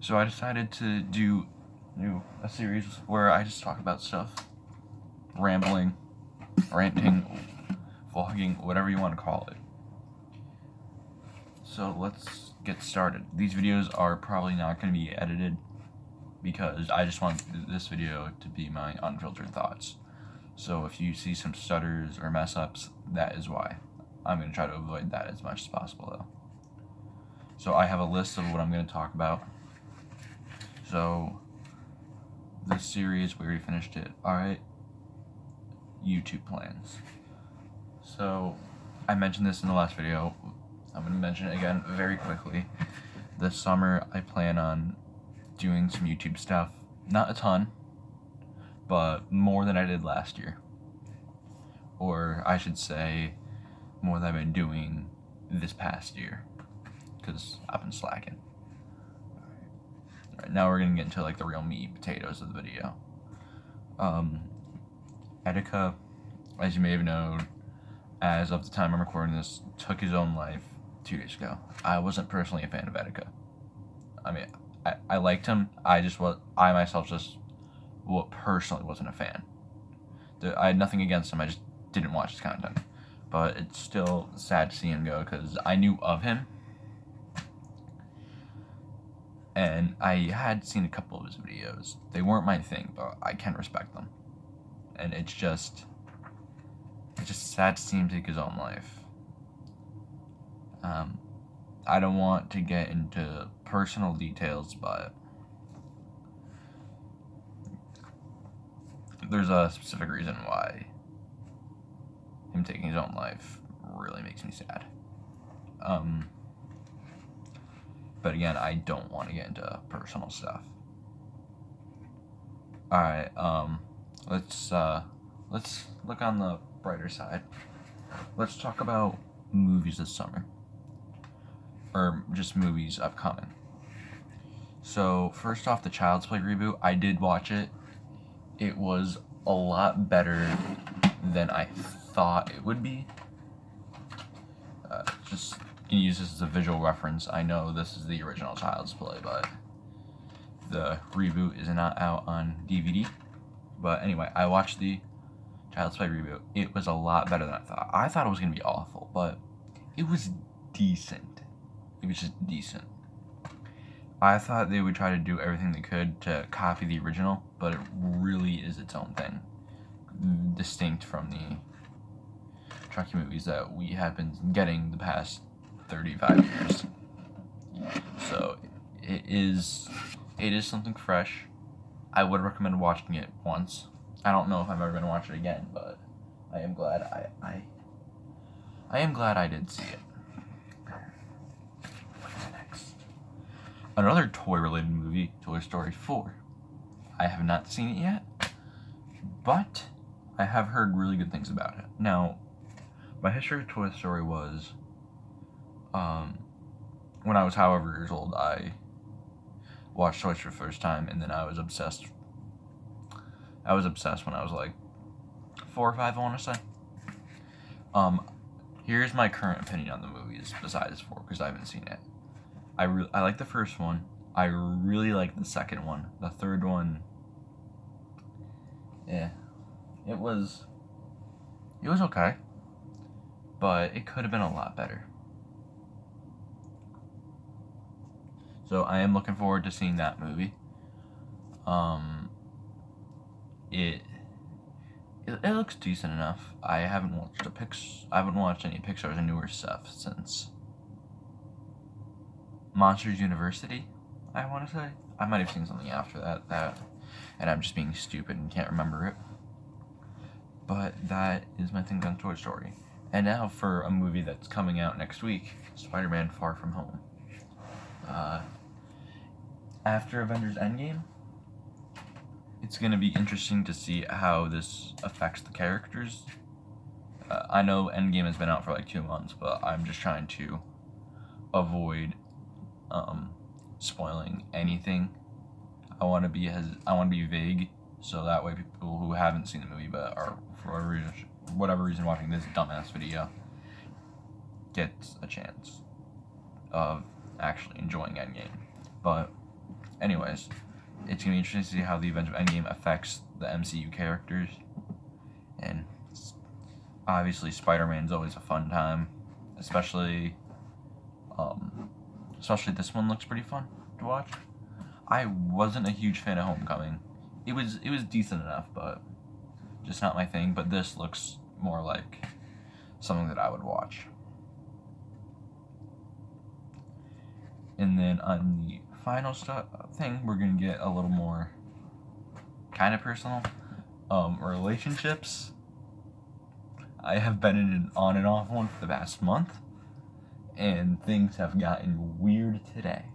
So I decided to do a series where I just talk about stuff, rambling, ranting, vlogging, whatever you want to call it. So let's get started. These videos are probably not going to be edited because I just want this video to be my unfiltered thoughts. So if you see some stutters or mess ups, that is why. I'm going to try to avoid that as much as possible though. So I have a list of what I'm going to talk about. So this series, we already finished it. Alright, YouTube plans. So I mentioned this in the last video. I'm going to mention it again very quickly. This summer I plan on doing some YouTube stuff. Not a ton, but more than I did last year. Or I should say, more than I've been doing this past year. Because I've been slacking. Alright, now we're going to get into like the real meat and potatoes of the video. Etika, as you may have known, as of the time I'm recording this, took his own life 2 days ago. I wasn't personally a fan of Etika. I mean, I liked him. I myself just personally wasn't a fan. I had nothing against him. I just didn't watch his content. But it's still sad to see him go because I knew of him. And I had seen a couple of his videos. They weren't my thing, but I can respect them. And it's just sad to see him take his own life. I don't want to get into personal details, but there's a specific reason why him taking his own life really makes me sad. But again, I don't want to get into personal stuff. Alright, let's look on the brighter side. Let's talk about movies this summer. Or just movies upcoming. So, first off, the Child's Play reboot. I did watch it. It was a lot better than I thought it would be. Just can use this as a visual reference. I know this is the original Child's Play, but the reboot is not out on DVD. But anyway, I watched the Child's Play reboot. It was a lot better than I thought. I thought it was going to be awful, but it was decent. It was just decent. I thought they would try to do everything they could to copy the original, but it really is its own thing. Distinct from the Chucky movies that we have been getting the past 35 years. So it is something fresh. I would recommend watching it once. I don't know if I'm ever going to watch it again, but I am glad I am glad I did see it. What's next? Another toy-related movie, Toy Story 4. I have not seen it yet, but I have heard really good things about it. Now, my history of Toy Story was, when I was however years old, I watched Toy Story for the first time, and then I was obsessed. I was obsessed when I was like 4 or 5, I want to say. Here's my current opinion on the movies besides 4, because I haven't seen it. I like the first one. I really like the second one. The third one, yeah, it was okay, but it could have been a lot better. So I am looking forward to seeing that movie. It looks decent enough. I haven't watched any Pixar's newer stuff since Monsters University, I want to say. I might have seen something after that, and I'm just being stupid and can't remember it. But that is my thing on Toy Story. And now for a movie that's coming out next week, Spider-Man: Far From Home. After Avengers Endgame, it's going to be interesting to see how this affects the characters. I know Endgame has been out for like 2 months, but I'm just trying to avoid spoiling anything. I want to be vague, so that way people who haven't seen the movie but are for whatever reason watching this dumbass video gets a chance of actually enjoying Endgame. But Anyways, it's going to be interesting to see how the event of Endgame affects the MCU characters. And obviously Spider-Man's always a fun time. Especially this one looks pretty fun to watch. I wasn't a huge fan of Homecoming. It was decent enough, but just not my thing. But this looks more like something that I would watch. And then on the final thing, we're gonna get a little more kind of personal. Relationships. I have been in an on and off one for the past month, and things have gotten weird today.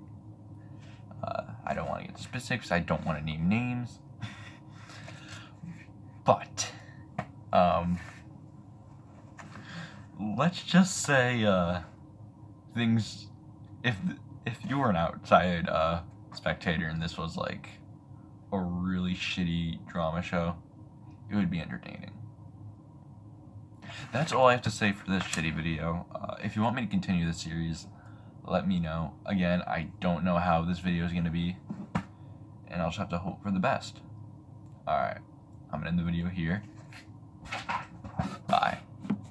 I don't want to get specifics. I don't want to name names. But let's just say things. If you were an outside spectator and this was like a really shitty drama show, it would be entertaining. That's all I have to say for this shitty video. If you want me to continue the series, let me know. Again, I don't know how this video is going to be, and I'll just have to hope for the best. Alright, I'm going to end the video here.